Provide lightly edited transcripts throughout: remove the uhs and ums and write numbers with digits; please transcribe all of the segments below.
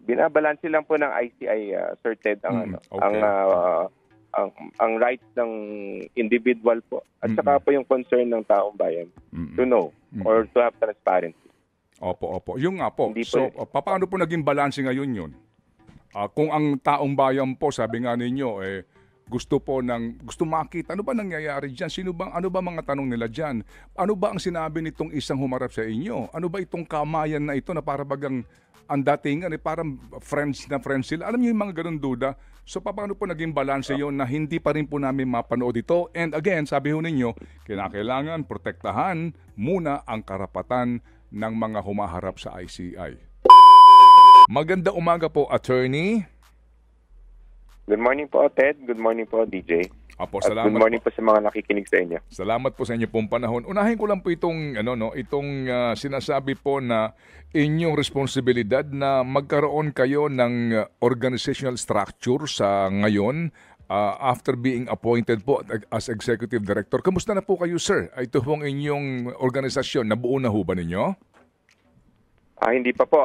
Binabalanse lang po ng ICI, Sir Ted, ang Okay. ang rights ng individual po at saka po yung concern ng taong bayan to know or to have transparency. Opo. Yung nga po. Hindi po- So, paano po naging balanse ngayon yun? Kung ang taong bayan po, sabi nga ninyo, gusto makita, ano ba nangyayari dyan? Ano ba mga tanong nila dyan? Ano ba ang sinabi nitong isang humarap sa inyo? Ano ba itong kamayan na ito na para bagang ang datingan, parang friends sila? Alam niyo yung mga ganun duda? So, paano po naging balanse yun na hindi pa rin po namin mapanood ito? And again, sabi ho ninyo, kinakailangan protektahan muna ang karapatan ng mga humaharap sa ICI. Maganda umaga po, attorney. Good morning po, Ted. Good morning po, DJ. Apo, At salamat good morning po sa mga nakikinig sa inyo. Salamat po sa inyo pong panahon. Unahin ko lang po itong sinasabi po na inyong responsibilidad na magkaroon kayo ng organizational structure sa ngayon after being appointed po as executive director. Kamusta na po kayo, sir? Ito pong inyong organisasyon, nabuo na ho ba ninyo? Hindi pa po.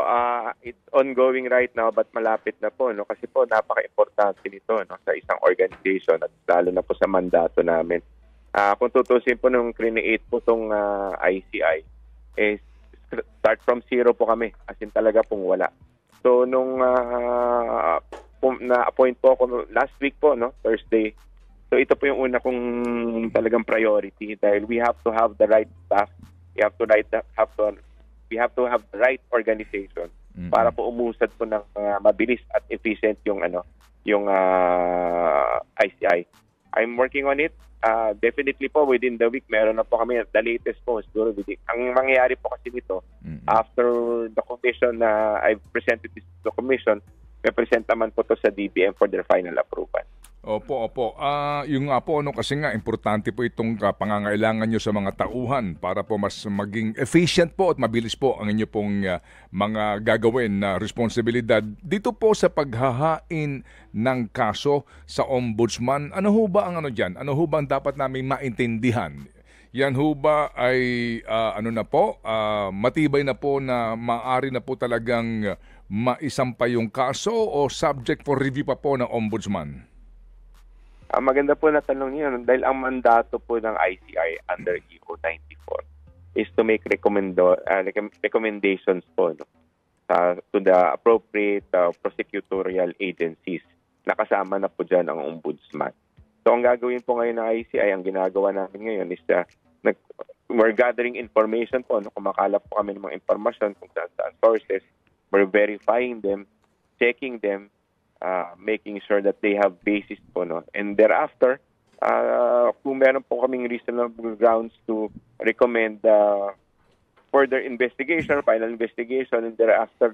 It's ongoing right now but malapit na po, no? Kasi po napaka-importante nito, no, sa isang organization at lalo na po sa mandato namin. Kung tutusin po nung create po itong ICI, start from zero po kami, as in talaga pong wala. So nung na-appoint po ako last week po, no, Thursday. So ito po yung una kong talagang priority dahil we have to have the right staff. We have to have the right organization para po umusad po ng mabilis at efficient yung ICI. I'm working on it. Definitely po within the week meron na po kami the latest po siguro. Ang mangyayari po kasi nito after the commission na I've presented this to the commission, may present naman po to sa DBM for their final approval. Opo. Yung nga po, kasi nga, importante po itong pangangailangan nyo sa mga tauhan para po mas maging efficient po at mabilis po ang inyo pong mga gagawin na responsibilidad. Dito po sa paghahain ng kaso sa ombudsman, ano ho ba ang dyan? Ano ho ba ang dapat namin maintindihan? Yan ho ba ay matibay na po na maaari na po talagang maisampay yung kaso o subject for review pa po ng ombudsman? Maganda po na tanong niyo dahil ang mandato po ng ICI under EO 94 is to make recommendations po, no, to the appropriate prosecutorial agencies. Nakasama na po dyan ang ombudsman. So ang gagawin po ngayon ng ICI, ang ginagawa namin ngayon is we're gathering information po, no, kumakalap po kami ng mga information kung saan sources, we're verifying them, checking them, making sure that they have basis po, no? And thereafter, kung meron po kaming reasonable grounds to recommend further investigation, final investigation, and thereafter,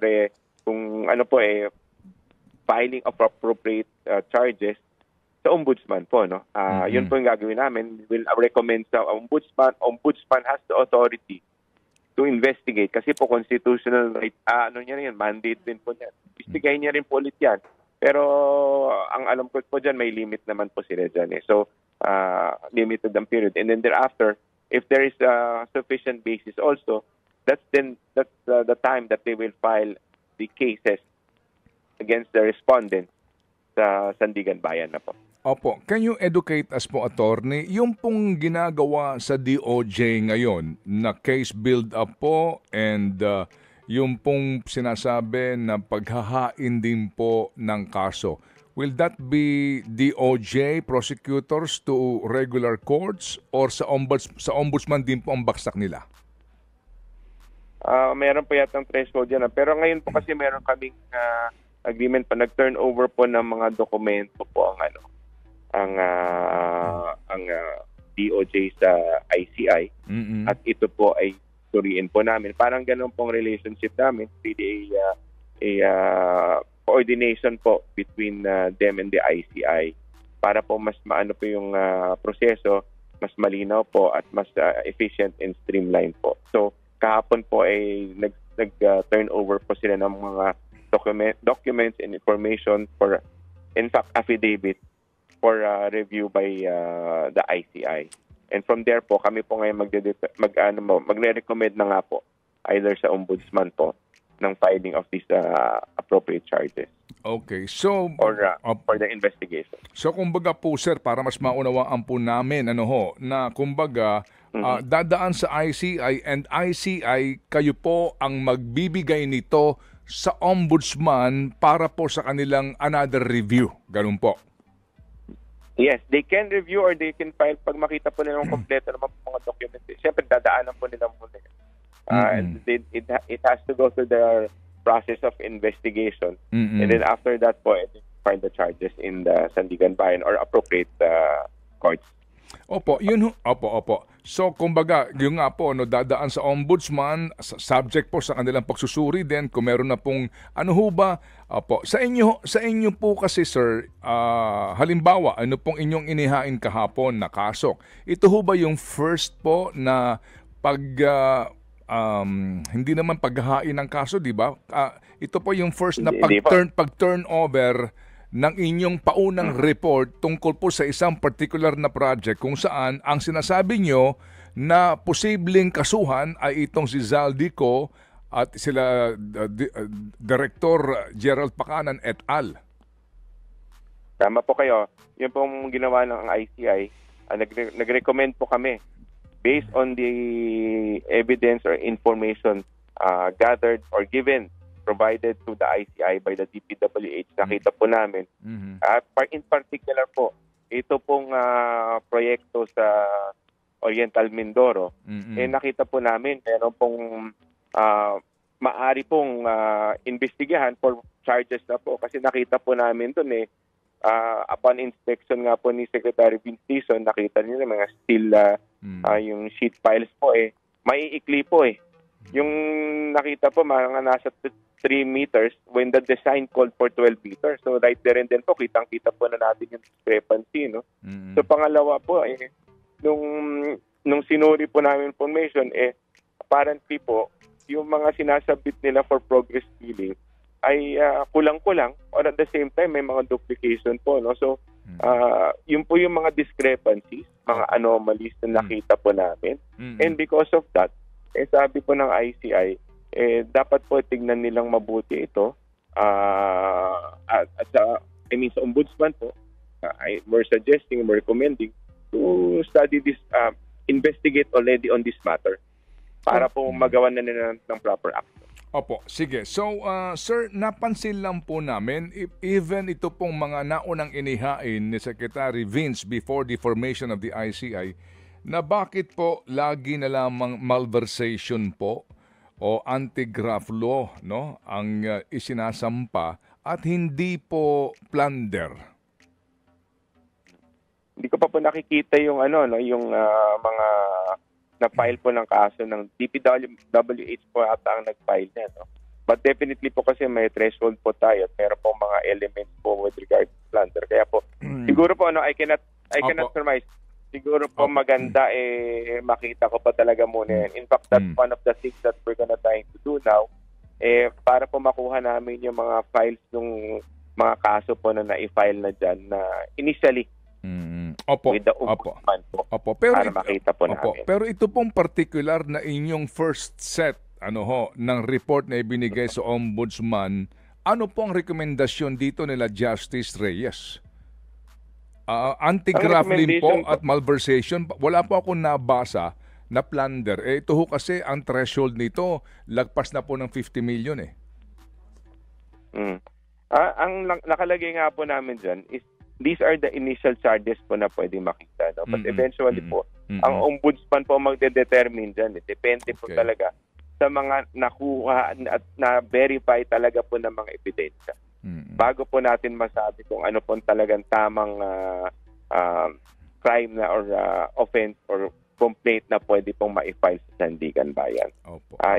kung filing of appropriate charges sa ombudsman po, no? Yun po yung gagawin namin. We'll recommend sa ombudsman. Ombudsman has the authority to investigate kasi po constitutional right, mandate din po niyan. Investigahin niya rin po ulit yan. Pero ang alam ko po dyan, may limit naman po sila dyan. So, limited ang period. And then thereafter, if there is sufficient basis also, that's the time that they will file the cases against the respondent sa Sandigan Bayan na po. Opo. Can you educate us po, attorney, yung pong ginagawa sa DOJ ngayon na case build-up po and yung pong sinasabi na paghahain din po ng kaso. Will that be DOJ, prosecutors to regular courts or sa ombudsman din po ang baksak nila? Meron po yatang threshold yan. Pero ngayon po kasi meron kaming agreement pa, nag-turnover po ng mga dokumento po ang DOJ sa ICI. At ito po ay suriin po namin. Parang ganun pong relationship namin. Really a coordination po between them and the ICI para po mas maano po yung proseso, mas malinaw po at mas efficient and streamlined po. So kahapon po ay nag-turn over po sila ng mga documents and information for, in fact, affidavit for review by the ICI. And from there po, kami po ngayon magre-recommend na nga po either sa ombudsman po ng filing of this appropriate charges Okay. So, or for the investigation. So kumbaga po sir, para mas maunawaan po namin na kumbaga dadaan sa ICI and ICI kayo po ang magbibigay nito sa ombudsman para po sa kanilang another review. Ganun po. Yes, they can review or they can file pag makita po nilang kompleto naman po mga documents. Siyempre, dadaanan po nila muna. And it has to go through the process of investigation. And then after that po, find the charges in the Sandigan Bayan or appropriate courts. Opo, yun opo. So kumbaga, yung nga po dadaan sa ombudsman, subject po sa kanilang pagsusuri din kung meron na pong opo. Sa inyo po kasi sir, halimbawa, ano pong inyong inihain kahapon na kaso? Ito ho ba yung first po na hindi naman paghahain ng kaso, di ba? Ito po yung first na pag-turnover ng inyong paunang report tungkol po sa isang particular na project kung saan ang sinasabi nyo na posibleng kasuhan ay itong si Zaldico at sila Director Gerald Pacanan et al. Tama po kayo. Yun pong ginawa ng ICI. Nag-recommend po kami based on the evidence or information gathered or provided to the ICI by the DPWH. Nakita po namin. In particular po, ito pong proyekto sa Oriental Mindoro, nakita po namin meron pong maari pong investigahan for charges na po kasi nakita po namin doon upon inspection nga po ni Secretary Vince Dizon, nakita niyo mga steel yung sheet piles po maiikli po yung nakita po mga nasa 3 meters when the design called for 12 meters. So right there and then po, kitang-kita po na natin yung discrepancy. No? So pangalawa po, nung sinuri po namin information, apparently po, yung mga sinasabit nila for progress billing ay kulang-kulang or at the same time may mga duplication po. No? So yun po yung mga discrepancies, mga anomalies na nakita po namin. And because of that, sabi po ng ICI, dapat po tignan nilang mabuti ito sa ombudsman po. We're recommending to study this, investigate already on this matter para po magawa na nila ng proper action. Opo, sige. So, sir, napansin lang po namin, even ito pong mga naunang inihain ni Secretary Vince before the formation of the ICI, na bakit po lagi na lamang malversation po o anti-graft law ang isinasampa at hindi po plunder? Hindi ko pa po nakikita yung yung mga na-file po ng kaso ng DPWH po ata ang nag-file niya. But definitely po kasi may threshold po tayo at meron po mga elements po with regard to plunder. Kaya po, siguro po I cannot surmise. Siguro po maganda makita ko pa talaga muna yan. In fact, that's one of the things that we're gonna try to do now para po makuha namin yung mga files ng mga kaso po na na-file na dyan na initially with the ombudsman po. Pero para makita po namin. Pero ito pong particular na inyong first set ng report na ibinigay sa ombudsman, ano po ang rekomendasyon dito nila Justice Reyes? Anti-graft po at malversation, wala po ako nabasa na plunder. Ito ho kasi ang threshold nito, lagpas na po ng 50 million Ang nakalagay nga po namin dyan is these are the initial charges po na pwede makita. No? But eventually po, ang ombudsman po magde-determine dyan. Depende po talaga sa mga nakuha at na-verify talaga po ng mga ebidensya. Bago po natin masabi kung ano po talagang tamang crime na or offense or complaint na pwede pong ma-file sa Sandigan Bayan.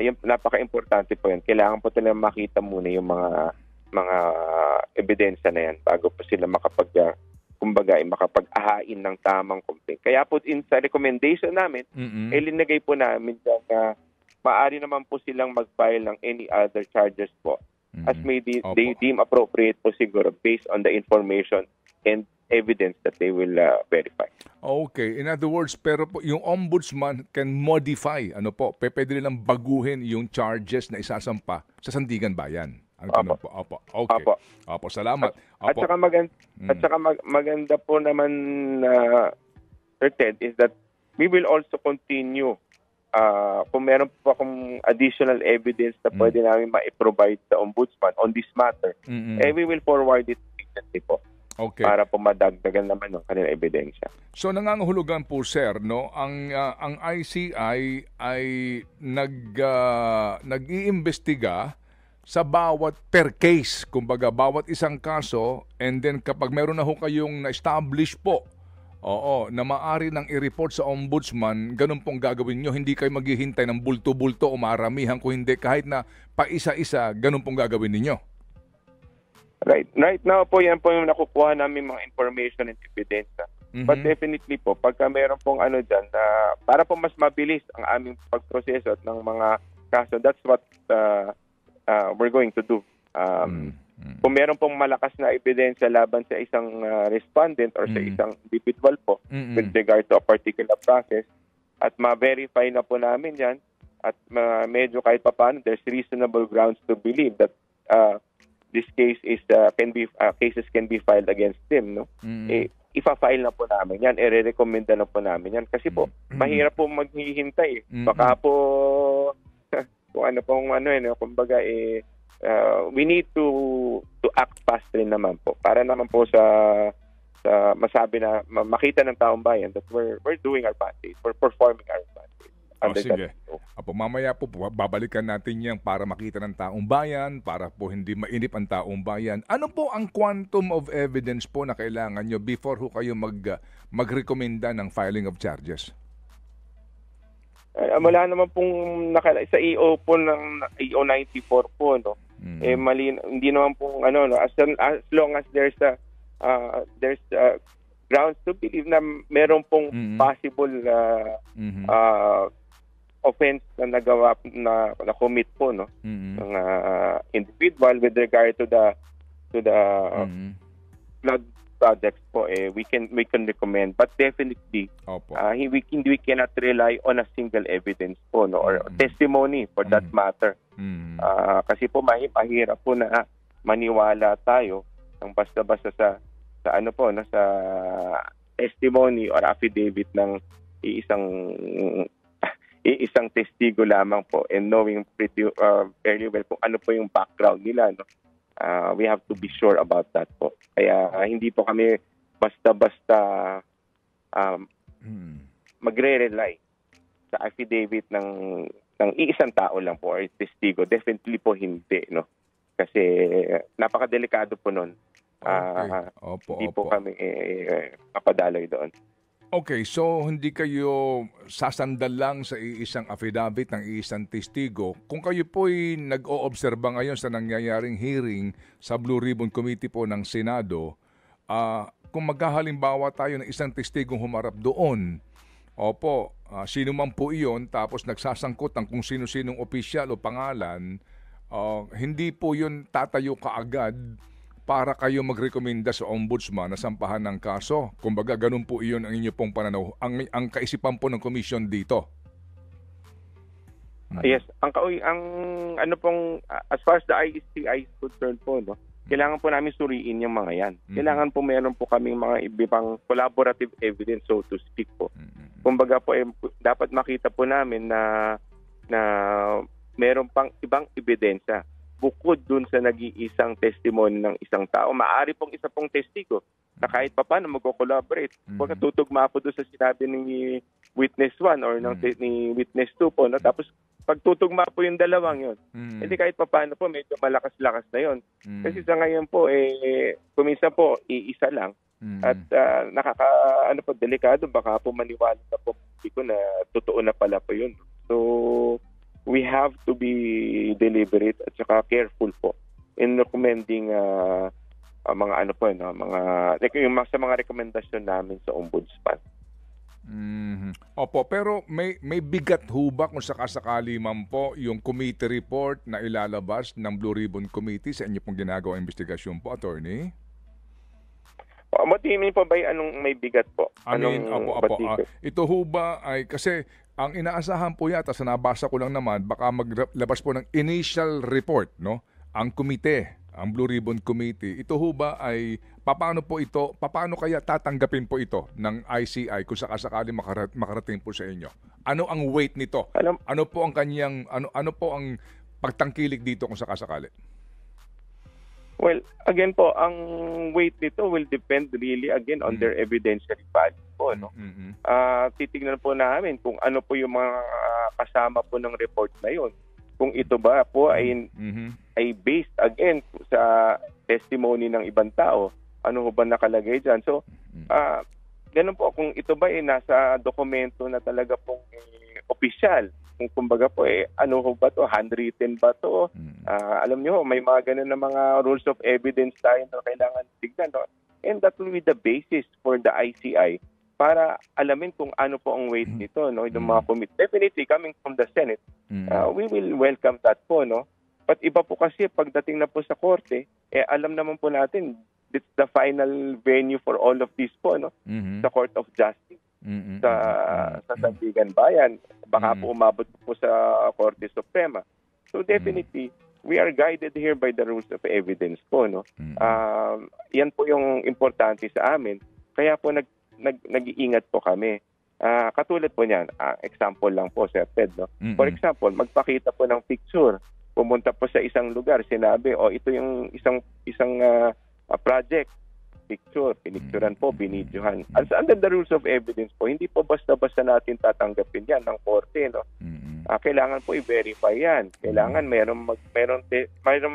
Yung napaka-importante po yun. Kailangan po talaga makita muna yung mga ebidensya na yan bago po sila makapag-ahain ng tamang complaint. Kaya po sa recommendation namin, linagay po namin na maaari naman po silang mag-file ng any other charges po as they deem appropriate po siguro based on the information and evidence that they will verify. Okay. In other words, pero po, yung ombudsman can modify, pwede nilang baguhin yung charges na isasampa sa Sandigan Bayan. Ang tanong po. Opo. Okay. Opo. Opo, salamat. At Opo. saka maganda po naman, Sir Ted, is that we will also continue kung meron po akong additional evidence na pwede namin ma-provide sa Ombudsman on this matter, we will forward it immediately po. Okay. Para po madagdagan naman ng kanilang ebidensya. So nangangahulugan po, sir, no, ang ICI ay nag-iimbestiga sa bawat per case, kumbaga bawat isang kaso, and then kapag meron na ho kayong na-establish po, na maaari nang i-report sa Ombudsman, ganun pong gagawin nyo. Hindi kayo maghihintay ng bulto-bulto o maramihan, kung hindi kahit na paisa-isa, ganun pong gagawin ninyo. Right now po, yan po yung nakukuha namin mga information and evidence. But definitely po, pagka meron pong dyan, para po mas mabilis ang aming pagproseso at ng mga kaso, that's what we're going to do. Kung meron pong malakas na ebidensya laban sa isang respondent or sa isang individual po with regard to a particular process, at ma-verify na po namin yan, at medyo kahit pa paano, there's reasonable grounds to believe that this case is cases can be filed against them, no? Ifa-file na po namin yan, i-recommenda na po namin yan kasi po mahirap po maghihintay. Baka po kung kumbaga we need to act fast rin naman po para naman po sa masabi na makita ng taong bayan that we're doing our mandate, we're performing our mandate. Sige. Apo, mamaya po babalikan natin yan para makita ng taong bayan, para po hindi mainip ang taong bayan. Ano po ang quantum of evidence po na kailangan nyo before ho kayo magrekomenda ng filing of charges? Wala naman pong sa EO po ng EO 94 po, no. Hindi naman pong as long as there's grounds to believe na meron pong possible offense na nagawa na commit po, no, ng individual with regard to the flood projects po, we can recommend, but definitely we cannot rely on a single evidence po, no, or testimony for that matter. Kasi po mahirap po na maniwala tayo ng basta-basta sa sa testimony or affidavit ng isang testigo lamang po, and knowing pretty very well kung ano po yung background nila, no. We have to be sure about that po. Kaya hindi po kami basta-basta magre-rely sa affidavit ng iisang tao lang po or testigo. Definitely po hindi, no. Kasi napakadelikado po nun. Hindi po kami mapadaloy doon. Okay, so hindi kayo sasandal lang sa iisang affidavit ng iisang testigo. Kung kayo po'y nag-o-obserba ngayon sa nangyayaring hearing sa Blue Ribbon Committee po ng Senado, kung maghahalimbawa tayo ng isang testigong humarap doon, sino man po iyon, tapos nagsasangkot ang kung sino-sinong opisyal o pangalan, hindi po yun tatayo kaagad para kayo magrekomenda sa Ombudsman na sampahan ng kaso. Kumbaga, ganun po iyon ang inyo pong pananaw, ang kaisipan po ng komisyon dito. Yes, ang as far as the ICI is concerned po, no, kailangan po namin suriin yung mga yan. Kailangan po meron po kaming mga ibang collaborative evidence, so to speak po. Kumbaga po, dapat makita po namin na meron pang ibang ebidensya bukod dun sa nag-iisang testimony ng isang tao. Maaari pong isa pong testigo na kahit pa paano mag-collaborate. Kung tutugma po doon sa sinabi ni Witness 1 or ni Witness 2 po. No? Tapos pagtutugma po yung dalawang yun, hindi kahit pa paano po medyo malakas-lakas na yun. Kasi sa ngayon po, kuminsan po, iisa lang. At delikado. Baka po maniwala na po na totoo na pala po yun. So, we have to be deliberate at saka careful po in recommending mga sa mga rekomendasyon namin sa Ombudsman. Opo, pero may bigat ho ba kung sakasakali man po yung committee report na ilalabas ng Blue Ribbon Committee sa inyo pong ginagawang investigasyon po, attorney? Matimin po ba anong may bigat po? Ito ho ba ay kasi ang inaasahan po yata sa nabasa ko lang naman, baka maglabas po ng initial report, no? ang komite, ang Blue Ribbon Committee, ito ho ba ay paano kaya tatanggapin po ito ng ICI kung sakasakali makarating po sa inyo? Ano ang weight nito? Alam, Ano po ang kanyang ano po ang pagtangkilik dito kung sakasakali? well, again po, ang weight nito will depend really again on their evidentiary value po, no? Titignan po namin kung ano po yung mga kasama po ng report na yun. Kung ito ba po ay based again sa testimony ng ibang tao, ano ho ba nakalagay dyan? So, ganun po, kung ito ba ay nasa dokumento na talaga pong opisyal, kung kumbaga po ano ho ba to, handwritten ba to? Alam nyo, may mga ganun na mga rules of evidence tayo na kailangan tignan. No? And that will be the basis for the ICI para alamin kung ano po ang weight nito, no? Yung mga committee. Definitely, coming from the Senate, we will welcome that po, no? But iba po kasi, pagdating na po sa korte, alam naman po natin, it's the final venue for all of this po, no? Sa Court of Justice, sa Sandigan Bayan. Baka po umabot po sa Korte Suprema. So definitely, we are guided here by the rules of evidence po, no? Yan po yung importante sa amin. Kaya po nag-iingat po kami. Katulad po niyan, example lang po, Sir Ted, no? For example, magpakita po ng picture. Pumunta po sa isang lugar, sinabi, ito yung isang project, picture, pinicturan po, binidyohan. Under the rules of evidence po, hindi po basta-basta natin tatanggapin yan ng korte, no? Kailangan po i-verify yan. Kailangan mayroong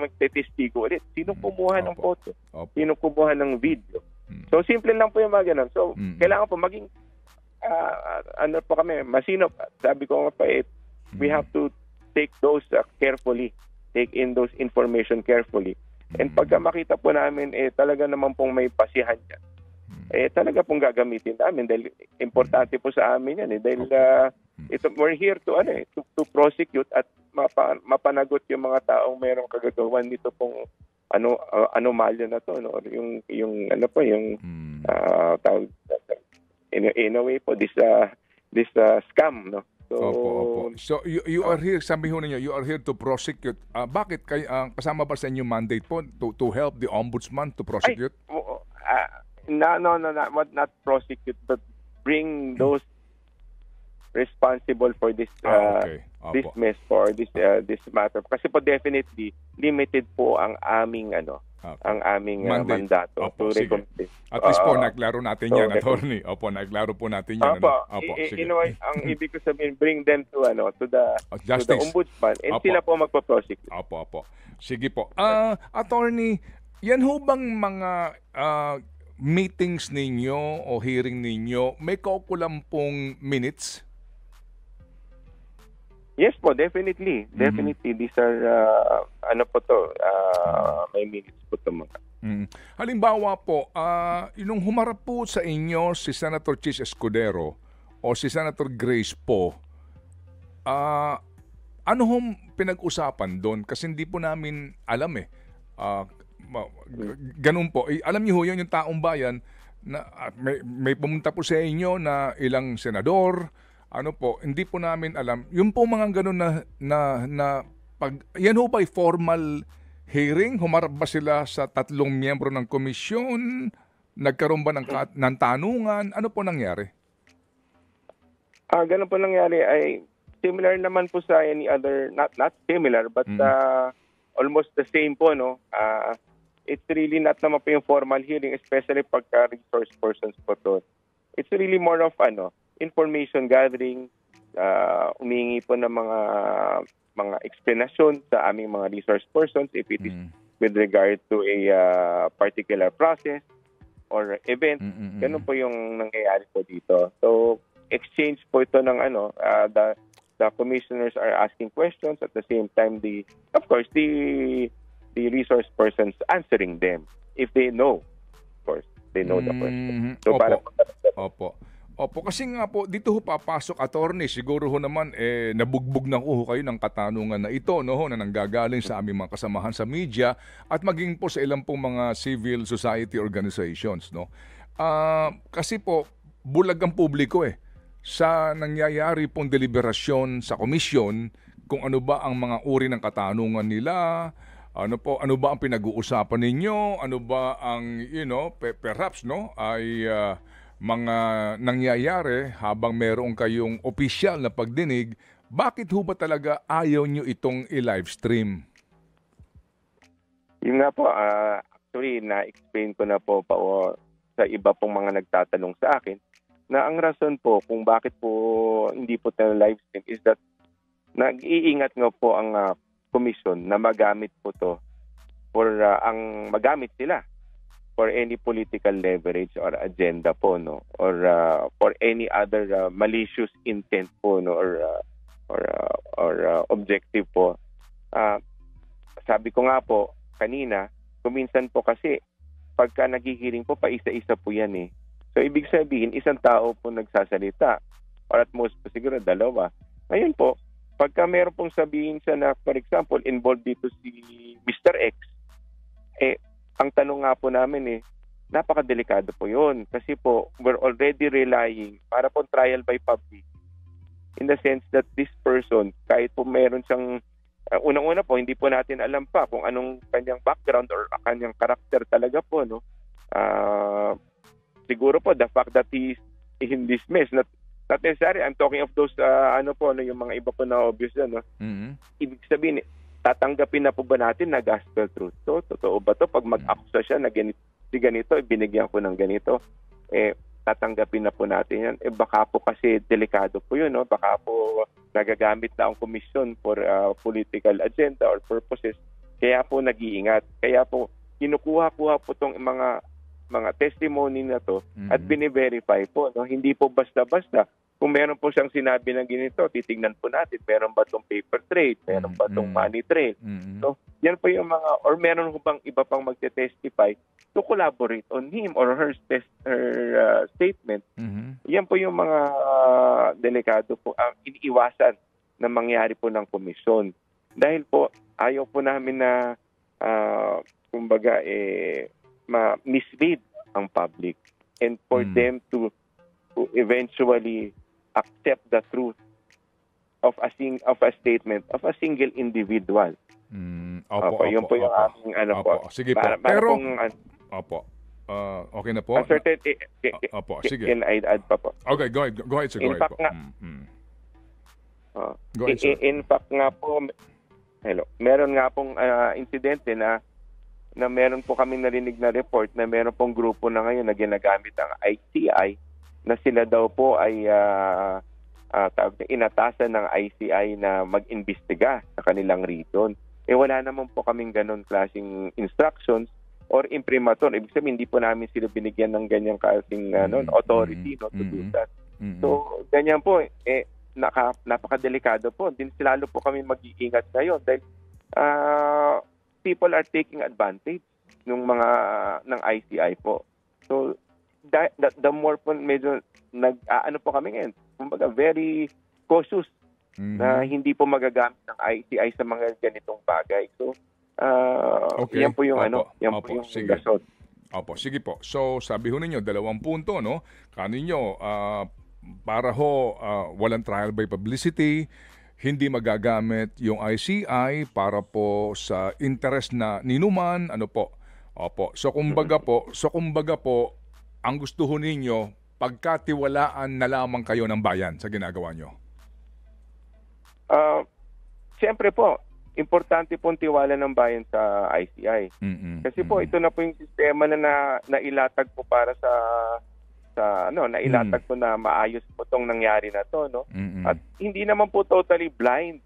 magtetestigo ulit. Sino kumuha ng photo? Sino kumuha ng video? So, simple lang po yung mga ganun. So, kailangan po maging, ano po kami, masinop. Sabi ko nga pa, we have to take those carefully, take in those information carefully. And pagka makita po namin, talaga naman pong may pasihan yan, talaga pong gagamitin namin dahil importante po sa amin yan. Dahil we're here to prosecute at mapanagot yung mga taong mayroong kagagawan nito pong anomalya na to, no? Yung ano po, yung tawag, in a way po, this scam, no? So, Opo. So you are here, sabi ho ninyo, you are here to prosecute. Bakit kasama ba sa inyong mandate po to help the ombudsman to prosecute? Not prosecute, but bring those responsible for this this mess, for this matter. Kasi po definitely limited po ang aming ang aming mandato to recommend. At least po naglaro natin yan, attorney. Opo, naglaro po natin yan. Sige. Ang ibig ko sabihin, bring them to the ombudsman and sila po magpo-prosecute. Opo. Sige po. Attorney, yan ho bang mga meetings ninyo o hearing ninyo, may kaukulang pong minutes? Yes po, definitely. Definitely. These are, may minutes po ito mga. Halimbawa po, yung humarap po sa inyo si Senator Chis Escudero o si Senator Grace po, ano hong pinag-usapan doon? Kasi hindi po namin alam ganun po. Alam niyo ho yun, yung taong bayan, na may pumunta po sa inyo na ilang senador, hindi po namin alam. Yung po mga ganun na yan ho ba'y formal hearing? Humarap ba sila sa 3 miyembro ng komisyon? Nagkaroon ba ng tanungan? Ano po nangyari? Ganun po nangyari ay similar naman po sa any other, not similar, but almost the same po, no? It's really not naman po yung formal hearing, especially pagka resource persons po to. It's really more of information gathering, umingi po ng mga explanation sa aming mga resource persons if it is with regard to a particular process or event. Ganun po yung nangyayari po dito. So, exchange po ito ng the commissioners are asking questions at the same time the resource persons answering them if they know, of course, they know the question. So, Opo, kasi nga po, dito ho papasok, attorney, siguro ho naman, nabugbog na ho kayo ng katanungan na ito, no, na nanggagaling sa aming mga kasamahan sa media at maging po sa ilang pong mga civil society organizations, no. Kasi po, bulag ang publiko sa nangyayari pong deliberasyon sa komisyon kung ano ba ang mga uri ng katanungan nila, Ano ba ang pinag-uusapan ninyo? Ano ba ang perhaps ay mga nangyayari habang meron kayong opisyal na pagdinig? Bakit ho ba talaga ayaw nyo itong i-live stream? Yun nga po, actually, na-explain ko na po sa iba pong mga nagtatanong sa akin na ang rason po kung bakit po hindi po tayo live stream is that nag-iingat nga po ang komisyon na magamit po to for ang magamit sila for any political leverage or agenda po, no, or for any other malicious intent po, no, or objective po. Sabi ko nga po kanina, kuminsan po kasi pagka naghihiring po pa isa-isa po yan eh. So ibig sabihin isang tao po nagsasalita or at most po siguro dalawa. Ngayon po, pagka meron pong sabihin siya na, for example, involved dito si Mr. X, ang tanong nga po namin napakadelikado po yun. Kasi po, we're already relying para po trial by public in the sense that this person, kahit po meron siyang, unang-una po, hindi po natin alam pa kung anong kanyang background or kanyang karakter talaga po, no? Siguro po, the fact that he's in this mess, not necessarily, I'm talking of those, yung mga iba po na obvious na, no? Mm-hmm. Ibig sabihin, tatanggapin na po ba natin na gospel truth to? Totoo ba to? Pag mag-akusa siya na ganito, binigyan ko ng ganito, tatanggapin na po natin yan. Baka po kasi delikado po yun, no? Baka po nagagamit na ang komisyon for political agenda or purposes. Kaya po nag-iingat. Kaya po kinukuha-kuha po itong mga testimony na to at bine-verify po. No? Hindi po basta-basta. Kung meron po siyang sinabi ng ganito, titingnan po natin, meron ba itong paper trail, meron ba itong money trail. So, yan po yung mga, or meron po bang iba pang magte-testify to collaborate on him or her statement. Yan po yung mga delikado po, ang iniiwasan na mangyari po ng komisyon. Dahil po, ayaw po namin na, kumbaga, ma-mislead ang public and for them to eventually accept the truth of a statement of a single individual. Opo, yun po yung aming po. Sige po. Pero opo. Okay na po. Opo, sige. Can I add pa po? Okay, go ahead sir. In fact, Go ahead, sir. In fact nga po, meron nga pong insidente na meron po kami narinig na report na meron pong grupo na ngayon na ginagamit ang ICI na sila daw po ay inatasan ng ICI na mag-imbestiga sa kanilang region. Wala naman po kaming ganun klaseng instructions or imprimatur. Ibig sabihin, hindi po namin sila binigyan ng ganyang klaseng authority to do that. So, ganyan po, napakadelikado po. Lalo po kami mag-iingat ngayon dahil people are taking advantage ng ICI po. So, the more po medyo po kami ngayon, kumbaga very cautious na hindi po magagamit ng ICI sa mga ganitong bagay. So, yan po yung po yung gasot. Opo, sige po. So, sabi ho ninyo, 2 punto, no? Kaninyo, para ho walang trial by publicity, hindi magagamit yung ICI para po sa interest na ninuman, Opo. So kumbaga po, ang gusto ho ninyo, pagkatiwalaan na lamang kayo ng bayan sa ginagawa nyo. Siyempre po, importante pong tiwala ng bayan sa ICI. Kasi po, ito na po yung sistema na nailatag po para nailatag po na maayos po itong nangyari na to, no? At hindi naman po totally blind.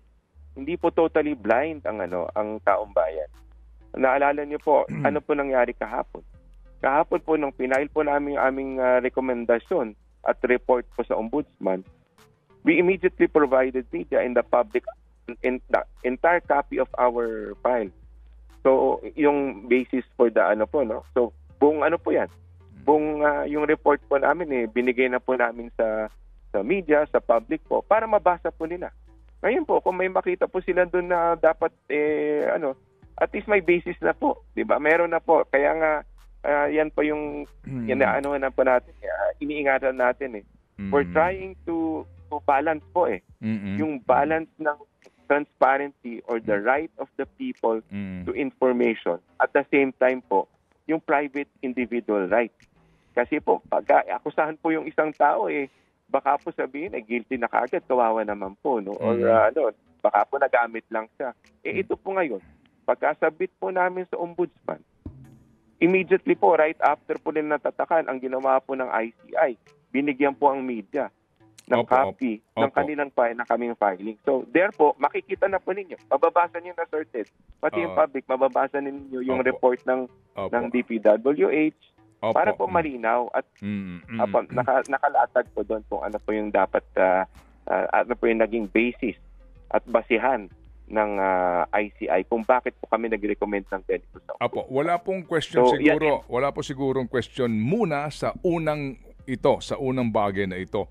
Hindi po totally blind ang taong bayan. Naalala niyo po, ano po nangyari kahapon? Kahapon po nung pinail po namin aming rekomendasyon at report po sa Ombudsman, we immediately provided media and the public in the entire copy of our file. So, yung basis for the So, buong po yan. Buong yung report po namin binigay na po namin sa media, sa public po para mabasa po nila. Ngayon po, kung may makita po sila doon na dapat at least may basis na po, 'di ba? Meron na po. Kaya nga yan po yung na po natin, iniingatan natin We're trying to balance po yung balance ng transparency or the right of the people to information. At the same time po, yung private individual right. Kasi po, pag akusahan po yung isang tao, baka po sabihin, guilty na kaagad, kawawa naman po, no? Or baka po nagamit lang siya. Ito po ngayon, pagkasabit po namin sa ombudsman, immediately po, right after po nila natatakan, ang ginawa po ng ICI, binigyan po ang media ng copy ng kanilang na kaming filing. So, therefore, makikita na po ninyo. Mababasa niyo na sorted. Pati yung public, mababasa ninyo yung report ng DPWH para po malinaw at nakalatag po doon kung ano po yung dapat, ano po yung naging basis at basihan ng ICI kung bakit po kami nag-recommend ng ganito sa Apo, wala pong question siguro. Wala po sigurong question muna sa unang bagay na ito.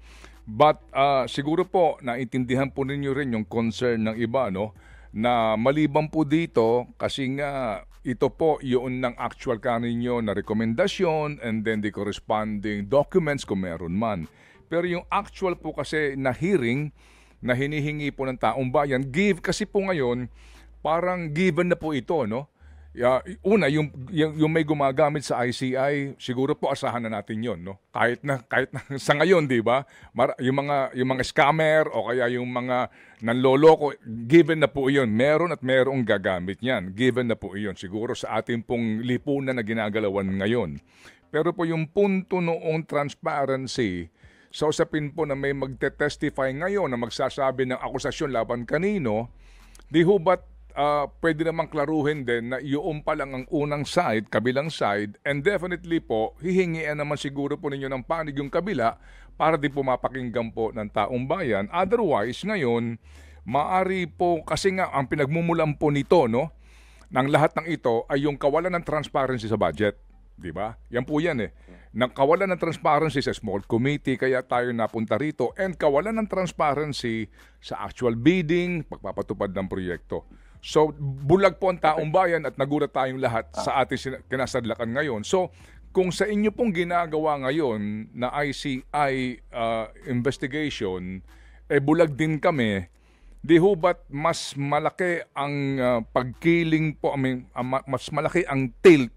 But siguro po naintindihan po ninyo rin yung concern ng iba, no, na maliban po dito kasi nga ito po yun ng actual kaninyo na rekomendasyon and then the corresponding documents kung meron man. Pero yung actual po kasi na hearing na hinihingi po ng taong bayan, kasi po ngayon parang given na po ito, no? Una, yung may gumagamit sa ICI, siguro po asahan na natin yon, no? Kahit na sa ngayon, di ba? Yung mga scammer o kaya yung mga nanloloko, given na po iyon. Meron at merong gagamit niyan. Given na po iyon. Siguro sa ating pong lipunan na ginagalawan ngayon. Pero po yung punto noong transparency, sa usapin po na may magte-testify ngayon na magsasabi ng akusasyon laban kanino, di ho ba't pwede namang klaruhin din na iyon pa lang ang unang side, kabilang side, and definitely po, hihingian naman siguro po ninyo ng panig yung kabila para di po mapakinggan po ng taong bayan. Otherwise, ngayon, maari po, kasi nga ang pinagmumulan po nito, no, ng lahat ng ito ay yung kawalan ng transparency sa budget. Di ba? Yan po yan Nang kawalan ng transparency sa small committee, kaya tayo napunta rito, and kawalan ng transparency sa actual bidding, pagpapatupad ng proyekto. So, bulag po ang taong bayan at nagulat tayong lahat sa ating kinasadlakan ngayon. So, kung sa inyo pong ginagawa ngayon na ICI investigation, bulag din kami, di ho ba't mas malaki ang pagkiling po, mas malaki ang tilt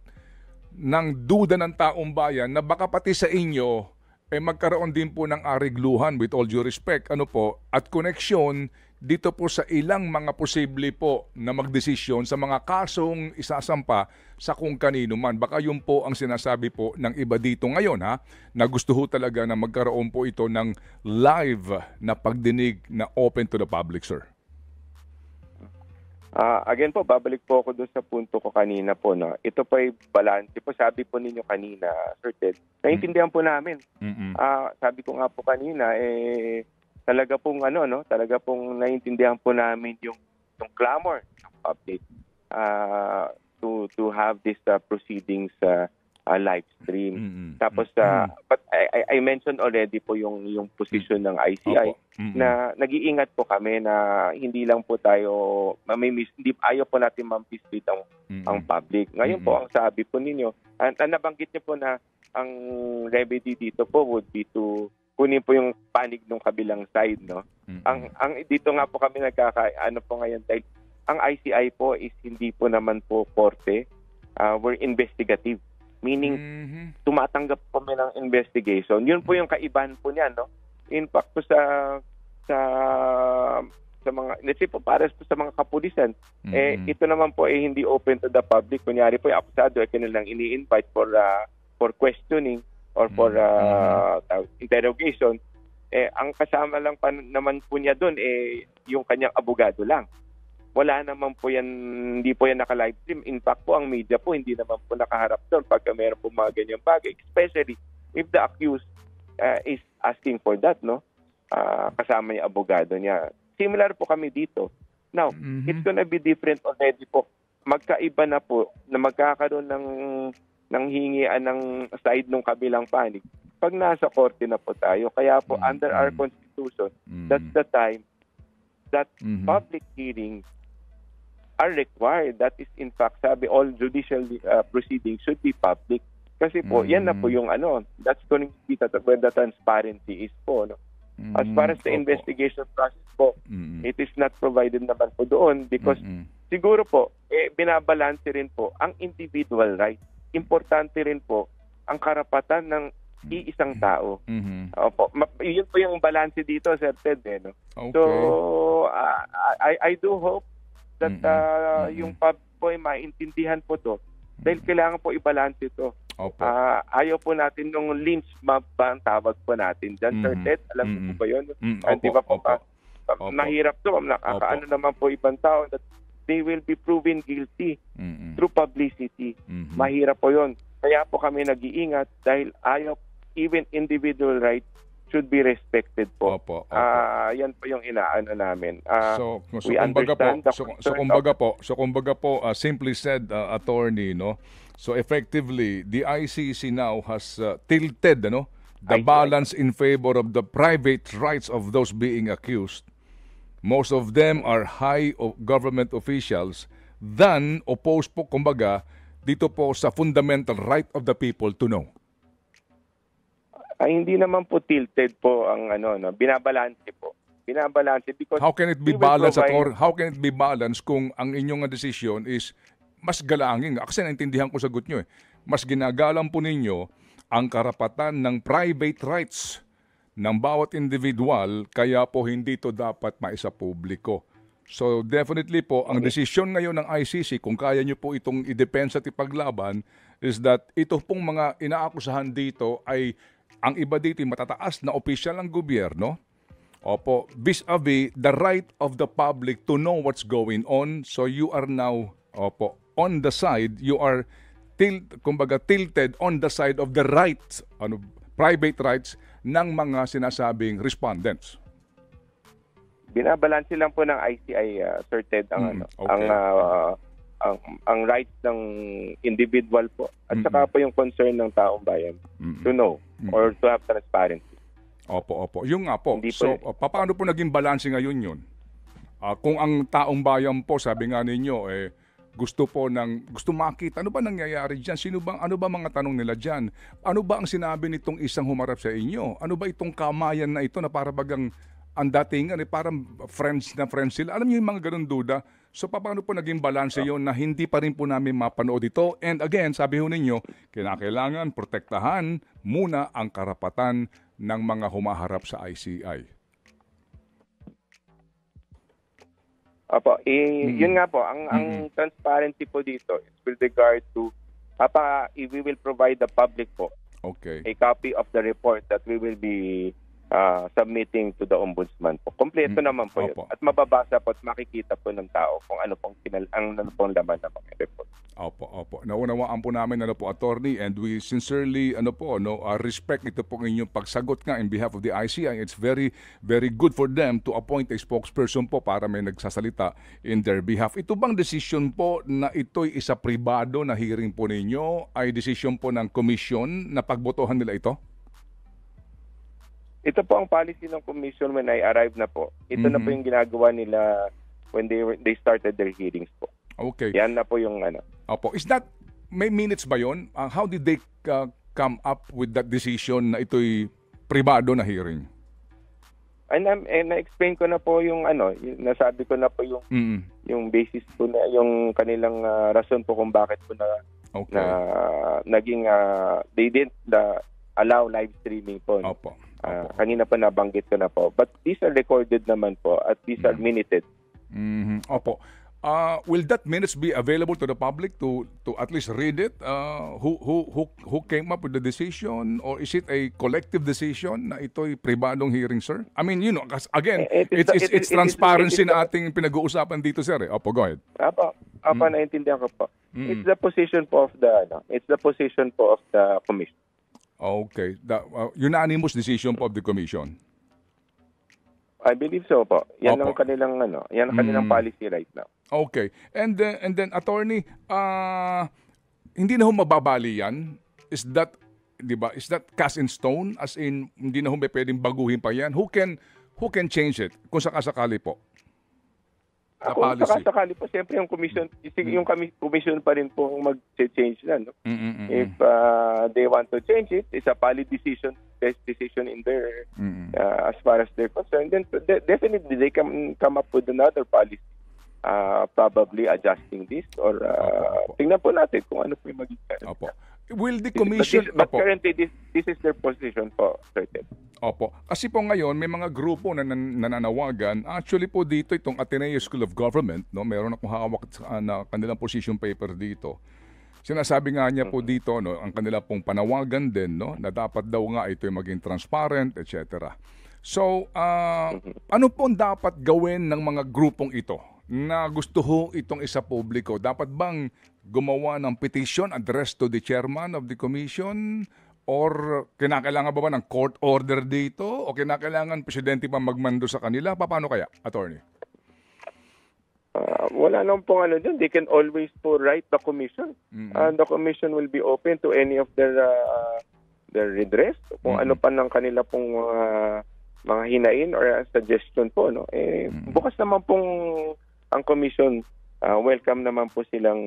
ng duda ng taong bayan na baka pati sa inyo magkaroon din po ng arigluhan, with all due respect, at koneksyon dito po sa ilang mga posible po na magdesisyon sa mga kasong isasampa sa kung kanino man. Baka yun po ang sinasabi po ng iba dito ngayon, na gusto ho talaga na magkaroon po ito ng live na pagdinig na open to the public, sir. Again po, babalik po ako doon sa punto ko kanina po, no. Ito po ay balance. Po sabi po ninyo kanina, Sir Ted, naintindihan po namin. Sabi ko nga po kanina, talaga pong talaga pong naintindihan po namin yung clamor ng public to have this proceedings live stream. Tapos but I mentioned already po yung position ng ICI na nag-iingat po kami na hindi lang po tayo hindi ayaw po natin mampislit ang public. Ngayon po ang sabi po ninyo, nabanggit niyo po na ang remedy dito po would be to kunin po yung panig ng kabilang side, no. Ang dito nga po kami po ngayon dahil ang ICI po is hindi po naman po korte, we're investigative. Meaning, tumatanggap kami ng investigation. Yun po yung kaibahan po niya, no? In fact po sa mga, let's say po, para po sa mga kapulisan, ito naman po hindi open to the public. Kunyari po, yung akusado ay kanilang ini-invite for questioning or for interrogation. Ang kasama lang pa naman po niya doon, yung kanyang abogado lang. Wala naman po yan, hindi po yan naka-live stream. In fact po, ang media po, hindi naman po nakaharap doon pagka meron po mga ganyang bagay. Especially if the accused is asking for that, no? Kasama yung abogado niya. Similar po kami dito. Now, it's gonna be different already po. Magkaiba na po na magkakaroon ng hingian ng side ng kabilang panig pag nasa korte na po tayo. Kaya po, under our Constitution, that's the time that public hearings are required. That is, in fact, sabi, all judicial proceedings should be public. Kasi po, yan na po yung that's going to be where the transparency is po, no? As far as the Opo. investigation process po, it is not provided naman po doon because siguro po, binabalanse rin po ang individual right. Importante rin po ang karapatan ng iisang tao. Opo, yun po yung balanse dito, Sir Ted. No? Okay. So, I do hope that yung pub po ay maintindihan po to dahil kailangan po i-balance ito. Opo. Ayaw po natin nung lynch mob ba ang tawag po natin dyan, Sir Ted? Alam mo po ba yun? Di ba po ba? Mahirap to. Nakakaano naman po ibang tao that they will be proven guilty through publicity. Mahirap po yun. Kaya po kami nag-iingat dahil ayaw even individual rights should be respected po. Opo. Yan po yung inaano namin. So we kumbaga understand the kumbaga po, simply said, attorney, no? So effectively, the ICC now has tilted, the balance in favor of the private rights of those being accused. Most of them are high government officials than opposed po, kumbaga, dito po sa fundamental right of the people to know. Ay, hindi naman po tilted po ang binabalanse po. Binabalanse because how can it be balanced how can it be balanced kung ang inyong desisyon is mas galangin? Kasi naintindihan ko sagot nyo mas ginagalang po ninyo ang karapatan ng private rights ng bawat individual, kaya po hindi to dapat maisapubliko. So definitely po, ang desisyon ngayon ng ICC, kung kaya nyo po itong idepensa at ipaglaban, is that ito pong mga inaakusahan dito ay ang iba dito matataas na opisyal ng gobyerno. Opo, vis-a-vis the right of the public to know what's going on. So you are now, on the side, you are tilted on the side of the rights, private rights ng mga sinasabing respondents. Binabalanse lang po ng ICI, Sir Ted, ang rights ng individual po at saka po yung concern ng taong bayan to know or to have transparency. Opo. Yung nga po. So, paano po naging balanse ngayon yun? Kung ang taong bayan po, sabi nga ninyo, gusto makita, ano ba nangyayari dyan? Ano ba mga tanong nila dyan? Ano ba ang sinabi nitong isang humarap sa inyo? Ano ba itong kamayan na ito na para bagang ang datingan, parang friends sila? Alam niyo yung mga ganun duda? So, paano po naging balanse yon na hindi pa rin po namin mapanood ito? And again, sabi ho ninyo, kinakailangan protektahan muna ang karapatan ng mga humaharap sa ICI. Opo, yun nga po, ang transparency po dito is with regard to, we will provide the public po a copy of the report that we will be submitting to the Ombudsman po. Kompleto naman po yun. At mababasa po at makikita po ng tao kung ano pong laman ng mga report. Opo. Naunawaan po namin attorney, and we sincerely respect ito pong inyong pagsagot nga in behalf of the ICI. It's very very good for them to appoint a spokesperson po para may nagsasalita in their behalf. Ito bang decision po na ito'y isa pribado na hearing po ninyo ay decision po ng komisyon na pagbotohan nila ito? Ito po ang policy ng commission when I arrived na po. Ito na po yung ginagawa nila when they started their hearings po. Okay. Yan na po yung Opo. Is that, may minutes ba yun? How did they come up with that decision na ito'y pribado na hearing? And na-explain ko na po yung nasabi ko na po yung basis po na yung kanilang rason po kung bakit po na naging they didn't allow live streaming po. Opo. Kanina pa nabanggit ko na po. But these are recorded naman po at these are minuted. Opo. Will that minutes be available to the public to at least read it? Who came up with the decision, or is it a collective decision na ito'y pribadong hearing, sir? I mean, again, it's transparency na ating pinag-uusapan dito, sir. Opo, go ahead. Opo, naintindihan ko po. It's the position po of the commission. Okay. The unanimous decision po of the commission. I believe so po. Yan ang kanilang kanilang policy right now. Okay. And then attorney, hindi na ho mababali yan? Is that, 'di ba? Is that cast in stone, as in hindi na ho pwedeng baguhin pa yan? Who can change it kung sakasakali po? na Kung policy? sakasakali po, siyempre yung commission, commission pa rin po ang mag-change na. No? If they want to change it, it's a valid decision, best decision in their, as far as they're concerned, then definitely they can come up with another policy. Probably adjusting this or tingnan po natin kung ano po yung magiging. Opo. Will the commission... But currently, this is their position po, Sir Ted. Opo. Kasi po ngayon, may mga grupo na nananawagan. Actually po dito, itong Ateneo School of Government, no, meron akong hawak na kanilang position paper dito. Sinasabi nga niya po dito, no, ang kanila pong panawagan din, no, na dapat daw nga ito yung maging transparent, etc. So, ano po dapat gawin ng mga grupong ito na gusto ho itong isa publiko? Dapat bang gumawa ng petition addressed to the chairman of the commission? Or kinakailangan ba ng court order dito? O kinakailangan presidente pa magmando sa kanila? Paano kaya, attorney? Wala nang pong dyan. They can always write the commission. The commission will be open to any of their redress. Kung ano pa ng kanila pong mga hinain or suggestion po. No? Bukas naman pong ang commission, welcome naman po silang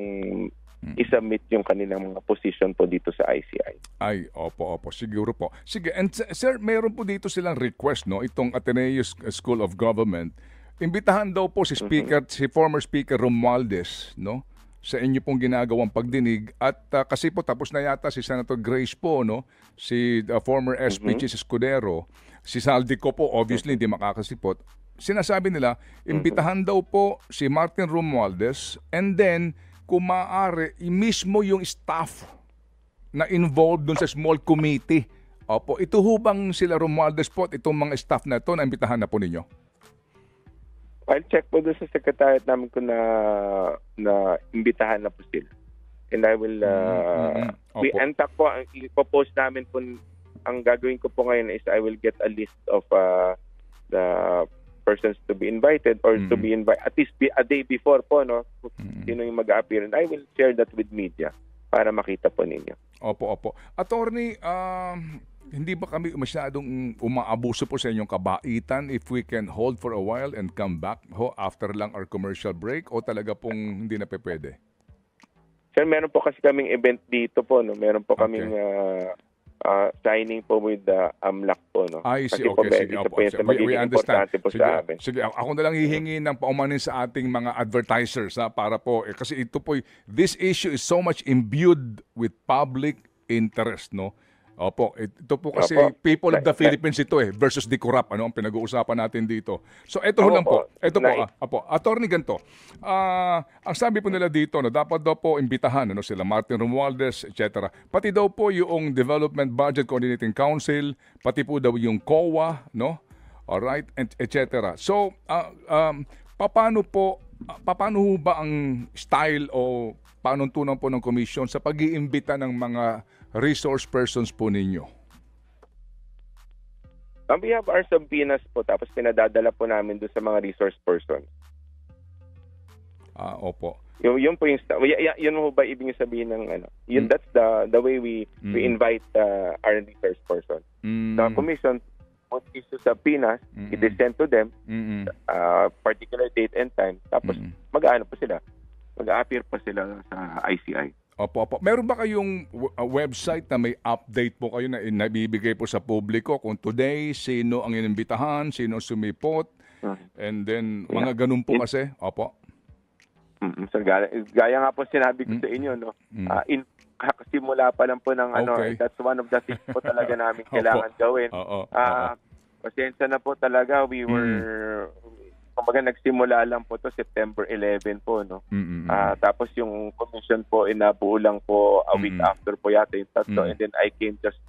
isubmit yung kanilang mga position po dito sa ICI. Ay, opo, siguro po. Sige, and sir, meron po dito silang request, no? Itong Ateneo School of Government. Imbitahan daw po si Speaker, si former Speaker Romualdez, no? Sa inyo pong ginagawang pagdinig. At kasi po tapos na yata si Senator Grace po, no? Si former SP Chis Escudero. Si Saldico po, obviously, hindi makakasipot. Sinasabi nila, imbitahan daw po si Martin Romualdez and then, kung maaari, mismo yung staff na involved dun sa small committee. Opo, ito ho bang sila Romualdez po at itong mga staff na ito na imbitahan na po ninyo? I'll check po doon sa secretariat namin kung na imbitahan na po sila. And I will, antak po, ipopost namin po, ang gagawin ko po ngayon is I will get a list of the persons to be invited or to be invited at least a day before po, no? Sino yung mag-appear. And I will share that with media para makita po ninyo. Opo. Attorney, hindi ba kami masyadong umaabuso po sa inyong kabaitan if we can hold for a while and come back after lang our commercial break o talaga pong hindi na pwede? Sir, meron po kasi kaming event dito po, no? Meron po kaming signing po with the AMLAC po, no? Ay, kasi okay, po, sige. We understand. Po sa amin. Sige, ako na lang hihingi ng paumanin sa ating mga advertisers para po, kasi ito po, this issue is so much imbued with public interest, no? Opo, ito po kasi people of the Philippines ito versus the corrupt, ano ang pinag-uusapan natin dito. So ito lang po. Ito po, attorney ganito. Ang sabi po nila dito, no, dapat daw po imbitahan sila Martin Romualdez, etc. Pati daw po yung Development Budget Coordinating Council, pati po daw yung COA, no? All right, etc. So paano ho ba ang style o panuntunan po ng komisyon sa pag-iimbita ng mga resource persons po ninyo? We have our subpoenas po, tapos pinadadala po namin doon sa mga resource persons. Opo. Yun po yung yun mo ba ibig sabihin ng yun, that's the way we invite our resource person. The commission would issue subpoenas, it is sent to them, particular date and time, tapos mag-aano po sila, mag-a-appear pa sila sa ICI. Opo. Meron ba kayong website na may update po kayo na nabibigay po sa publiko kung today, sino ang inimbitahan, sino sumipot, and then mga ganun po kasi? Opo. So, gaya nga po sinabi ko sa inyo, no? Simula pa lang po ng that's one of the things po talaga namin kailangan gawin. Pasensya na po talaga, we were kumbaga nagsimula lang po to September 11 po, no. Tapos yung commission po inabuo lang po a week after po yata yung tatlo, and then I came just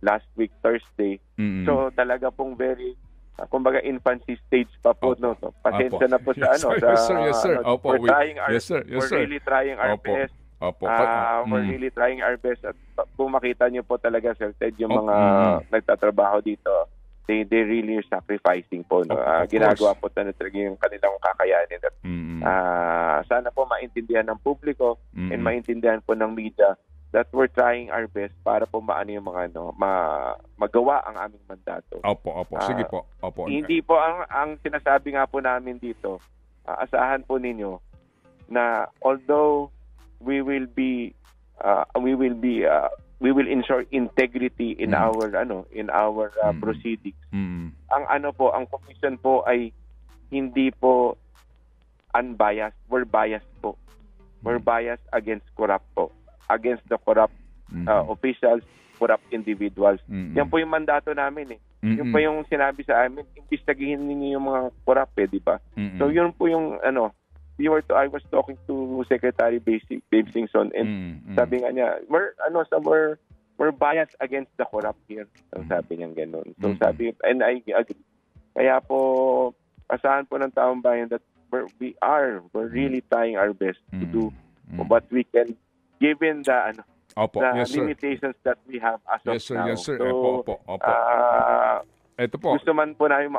last week Thursday. So talaga pong very kumbaga infancy stage pa po, no. So, pasensya na po sa Yes sir. Opo. We're really trying our best. We're really trying our best at kung makita niyo po talaga, Sir Ted, yung mga nagtatrabaho dito, they really are sacrificing po, no. Ginagawa po talaga yung kanilang kakayanin at sana po maintindihan ng publiko and maintindihan po ng media that we're trying our best para po maano yung mga magawa ang aming mandato. Opo. Sige po. Opo. Hindi po ang sinasabi nga po namin dito, asahan po ninyo na although we will ensure integrity in our proceedings. Ang commission po ay hindi po unbiased. We're biased po. We're biased against corrupt po. Against the corrupt officials, corrupt individuals. Yan po yung mandato namin eh. Yun po yung sinabi sa amin, imbestigahin ninyo yung mga corrupt di ba? So yun po yung I was talking to Secretary Babe Singson and sabi nga niya, we're biased against the corrupt here. So sabi niya gano'n. So sabi, and I agree. Kaya po, asahan po ng taong bayan that we're really trying our best to do what we can given the limitations that we have as of now. Yes, sir. So, ito po. Gusto man po namin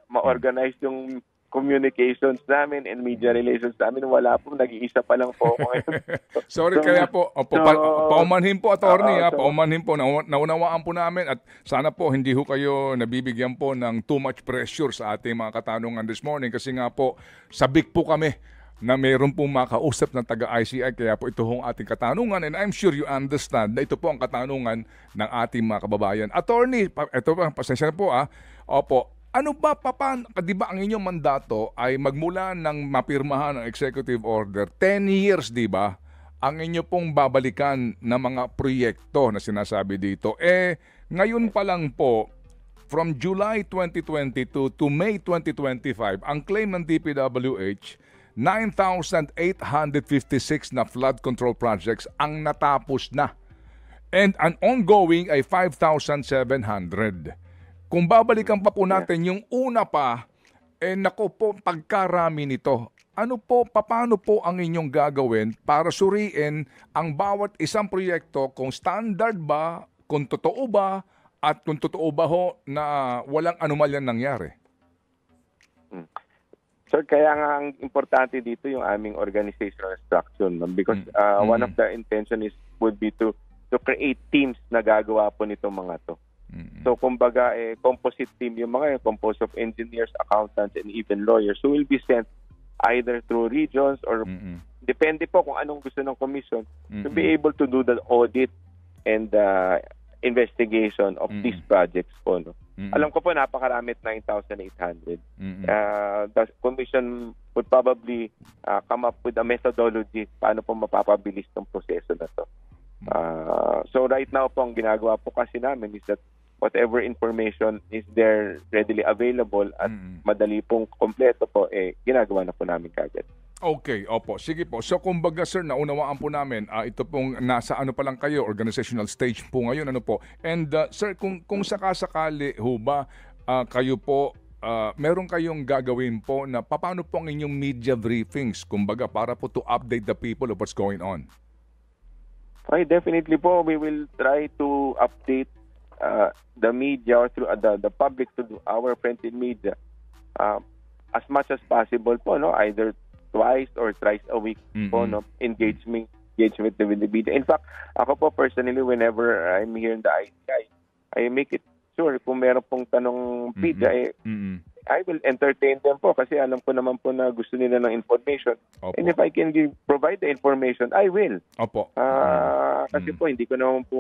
ma-organize yung communications namin and media relations namin. Wala po, nag-iisa pa lang po ako ngayon. Sorry, kaya po, paumanhin po, attorney, paumanhin po, naunawaan po namin at sana po hindi ho kayo nabibigyan po ng too much pressure sa ating mga katanungan this morning kasi nga po, sabik po kami na mayroon pong makausap ng taga-ICI kaya po ito hong ating katanungan and I'm sure you understand na ito po ang katanungan ng ating mga kababayan. Attorney, ito pa, pasensya na po Opo, ano ba, di ba ang inyong mandato ay magmula ng mapirmahan ng executive order, 10 years, di ba? Ang inyo pong babalikan na mga proyekto na sinasabi dito. Ngayon pa lang po, from July 2022 to May 2025, ang claim ng DPWH, 9,856 na flood control projects ang natapos na. And ang ongoing ay 5,700. Kung babalikan pa po natin yung una pa, naku po, pagkarami nito. Paano po ang inyong gagawin para suriin ang bawat isang proyekto kung standard ba, kung totoo ba, at kung totoo ba ho na walang anomalyan nangyari? Sir, kaya nga ang importante dito yung aming organizational structure because one of the intention would be to create teams na gagawa po nitong mga to. So kumbaga composite team yung mga composed of engineers, accountants and even lawyers who will be sent either through regions or depende po kung anong gusto ng commission to be able to do the audit and investigation of these projects po. No? Alam ko po napakarami 9,800. The commission would probably come up with a methodology paano po mapapabilis ng proseso na to. So right now po ang ginagawa po kasi namin is that whatever information is there readily available at madali pong kompleto po, ginagawa na po namin kagad. Okay, opo. Sige po. So kumbaga sir, naunawaan po namin, ito pong nasa ano pa lang kayo, organizational stage po ngayon, ano po. And sir, kung sakasakali ho ba, kayo po, meron kayong gagawin po na paano po ang inyong media briefings, kumbaga para po to update the people of what's going on? Okay, definitely po, we will try to update the media or through the public to our printed media as much as possible po, no? Either twice or thrice a week po, no? Engagement with the media. In fact, ako po personally, whenever I'm here in the ICI, I make it sure kung meron pong tanong media, I will entertain them po kasi alam ko naman po na gusto nila ng information. Opo. And if I can provide the information, I will. Opo. Kasi po, hindi ko naman po,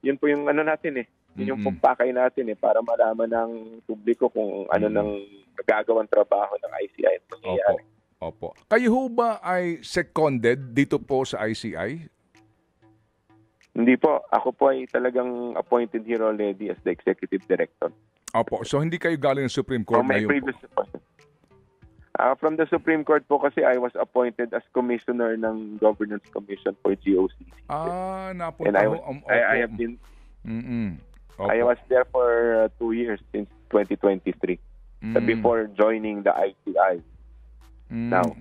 yun po yung ano natin yun yung pagpakay natin para malaman ng publiko kung ano nang gagawang trabaho ng ICI at nangyayari. Opo. Kayo ho ba ay seconded dito po sa ICI? Hindi po. Ako po ay talagang appointed here already as the executive director. Opo. So hindi kayo galing ng Supreme Court my previous from the Supreme Court po kasi I was appointed as commissioner ng Governance Commission for GOCC. Napunta and I have been I was there for 2 years since 2023 before joining the ICI. Now.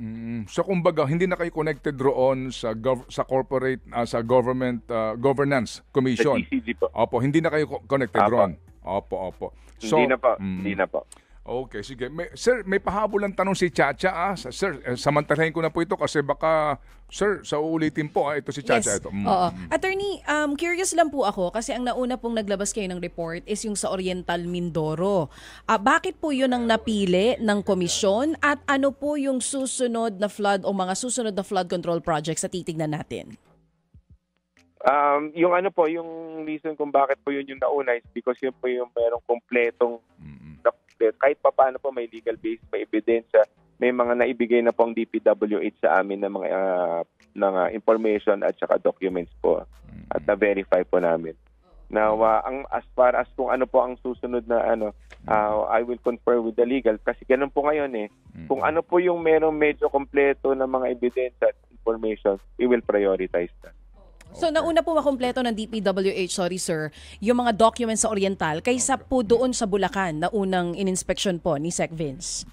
So kumbaga hindi na kayo connected roon sa corporate sa government governance commission. Sa GCG po. Opo, hindi na kayo connected roon. Opo. So, hindi na po. Okay, sige. Sir, may pahabolang tanong si Chacha. Sir, samantalahin ko na po ito kasi baka, sir, sa uulitin po. Ito si Chacha. Yes. Ito. Oo. Attorney, curious lang po ako kasi ang nauna pong naglabas kayo ng report is yung sa Oriental Mindoro. Bakit po yun ang napili ng komisyon at ano po yung susunod na flood o mga susunod na flood control projects sa titignan natin? Yung ano po, yung reason kung bakit po yun yung nauna is because yun po yung merong kompletong kahit pa paano po may legal base, may ebidensya, may mga naibigay na pong DPWH sa amin ng mga information at saka documents po at na-verify po namin. Now, as far as kung ano po ang susunod na I will confer with the legal kasi ganun po ngayon Kung ano po yung merong medyo kompleto na mga ebidensya at information, we will prioritize that. So nauna po makumpleto ng DPWH, sorry sir, yung mga documents sa Oriental kaysa po doon sa Bulacan na unang in-inspection po ni Sec Vince?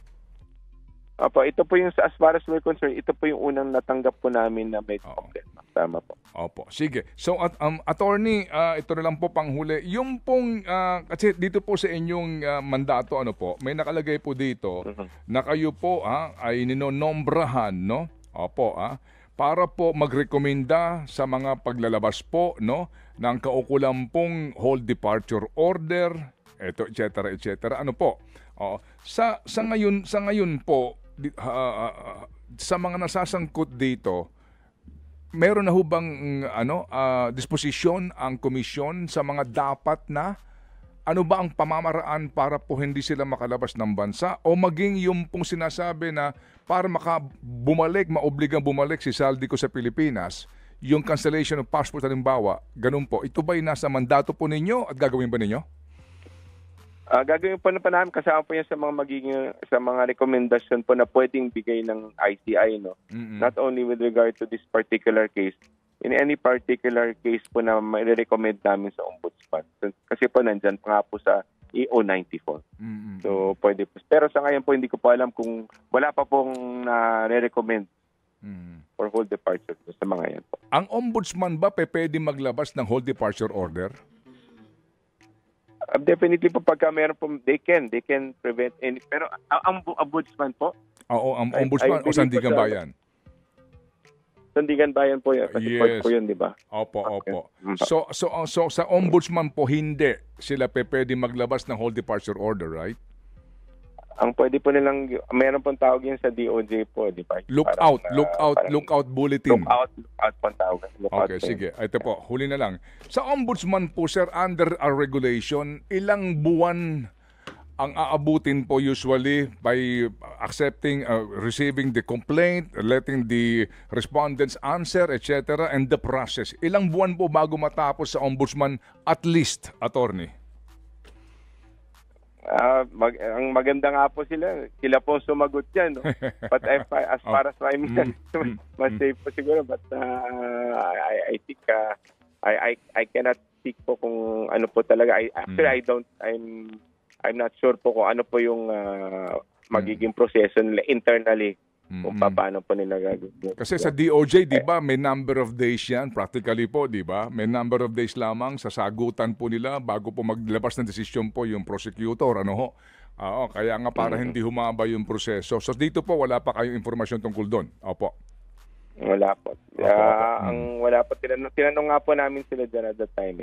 Opo, ito po yung as far as we're concerned, ito po yung unang natanggap po namin na medyo kompleto. Tama po. Opo, sige. So attorney, ito na lang po panghuli. Yung pong kasi dito po sa inyong mandato may nakalagay po dito na kayo po ay ninonombrahan, no? Opo, para po magrekomenda sa mga paglalabas po ng kaukulang pong hold departure order, eto et cetera. Ano po? Sa ngayon po sa mga nasasangkot dito, meron na ho bang disposisyon ang komisyon sa mga dapat na ano ba ang pamamaraan para po hindi sila makalabas ng bansa o maging yung pong sinasabi na para maobligang bumalik si Saldico sa Pilipinas, yung cancellation of passport halimbawa, ganun po. Ito ba'y nasa mandato po ninyo at gagawin ba ninyo? Gagawin po na pa namin kasama po yan sa mga rekomendasyon po na pwedeng bigay ng ICI, no? Not only with regard to this particular case, in any particular case po na mai-recommend namin sa ombudsman. Kasi po nandyan pa nga po sa EO 94. So pwede po. Pero sa ngayon po hindi ko po alam kung wala pa pong na-recommend for hold departure sa mga yan po. Ang ombudsman ba pwede maglabas ng hold departure order? Definitely po pagka meron po, they can prevent any. Pero ang ombudsman po? Oo, ang ombudsman o Sandigan Bayan? Sandigan Bayan po yan. Kasi yes. po yun, di ba? Opo. So sa ombudsman po hindi sila pwede maglabas ng hold departure order, right? Ang pwede po nilang, meron pong tawag yun sa DOJ po, di ba? Lookout bulletin. Lookout po ang tawag. Okay, sige. Ito po, huli na lang. Sa ombudsman po, sir, under our regulation, ilang buwan ang aabutin po usually by accepting, receiving the complaint, letting the respondents answer, etc. and the process. Ilang buwan po bago matapos sa ombudsman at least, attorney? Ang maganda nga po sila po sumagot yan. No? But as far as I'm mas safe po siguro. But I think I cannot speak po kung ano po talaga. I'm not sure po kung ano po yung magiging proseso nila internally kung paano po nila gagawin. Kasi sa DOJ, di ba, may number of days yan, practically po, di ba? May number of days lamang sa sagutan po nila bago po maglabas ng desisyon po yung prosecutor, kaya nga para hindi humaba yung proseso. So dito po, wala pa kayong informasyon tungkol doon. Opo. Wala po. Wala po. Tinanong nga po namin sila dyan at the time.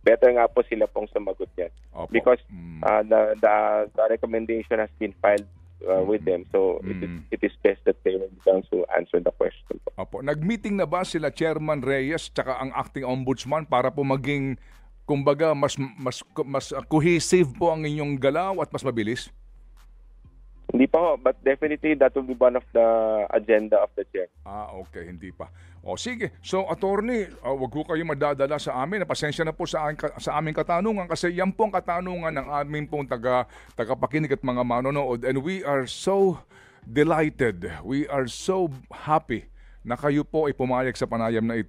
Better nga po sila pong sumagot yan. Opo. Because the recommendation has been filed with them. So it is best that they will be down to answer the question. Opo. Nag-meeting na ba sila Chairman Reyes tsaka ang acting ombudsman para po maging, kumbaga, mas cohesive po ang inyong galaw at mas mabilis? Hindi pa ho, but definitely that will be one of the agenda of the chair. Okay, hindi pa. Sige. So, attorney, wag ko kayo madadala sa amin. Pasensya na po sa aming katanungan kasi yan po ang katanungan ng aming pong tagapakinig at mga manonood. And we are so delighted. We are so happy na kayo po ay pumayag sa panayam na ito.